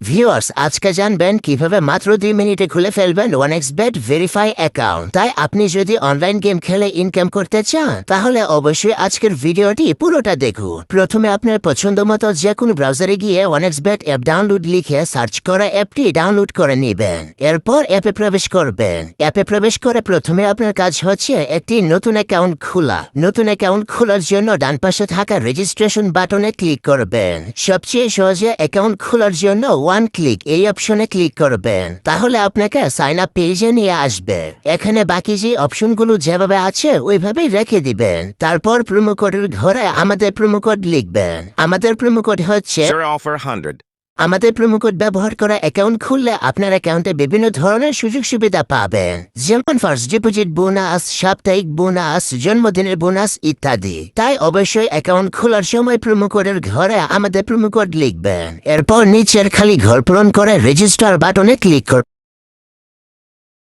Viewers, আজকে জানবেন কিভাবে মাত্র 2 মিনিটে খুলে ফেলবেন 1xBet ভেরিফাই অ্যাকাউন্ট। তাই আপনি যদি অনলাইন গেম খেলে ইনকাম করতে চান তাহলে অবশ্যই আজকের ভিডিওটি পুরোটা দেখুন। প্রথমে আপনার পছন্দ মতো যে কোনো ব্রাউজারে গিয়ে 1xBet অ্যাপ ডাউনলোড লিখে সার্চ করা অ্যাপটি ডাউনলোড করে নেবেন। এরপর অ্যাপে প্রবেশ করবেন। অ্যাপে প্রবেশ করে প্রথমে আপনার কাজ হচ্ছে একটি নতুন অ্যাকাউন্ট খোলা। নতুন অ্যাকাউন্ট খোলার জন্য ডান পাশে থাকা রেজিস্ট্রেশন বাটনে ক্লিক করবেন। সবচেয়ে সহজে অ্যাকাউন্ট খোলার জন্য ওয়ান ক্লিক এই অপশনে ক্লিক করবেন। তাহলে আপনাকে সাইন আপ পেজে নিয়ে আসবে। এখানে বাকি যে অপশনগুলো যেভাবে আছে ওইভাবেই রেখে দিবেন। তারপর প্রোমো কোডের ঘরে আমাদের প্রোমো কোড লিখবেন। আমাদের প্রোমো কোড হচ্ছে Sir offer 100. আমাদের প্রোমো কোড ব্যবহার করে অ্যাকাউন্ট খুললে আপনার অ্যাকাউন্টে বিভিন্ন ধরনের সুযোগ সুবিধা পাবেন, যেমন ফার্স্ট ডিপোজিট বোনাস, সাপ্তাহিক বোনাস, জন্মদিনের বোনাস ইত্যাদি। তাই অবশ্যই অ্যাকাউন্ট খোলার সময় প্রোমো কোডের ঘরে আমাদের প্রোমো কোড লিখবেন। এরপর নিচের খালি ঘর পূরণ করে রেজিস্টার বাটনে ক্লিক করবেন।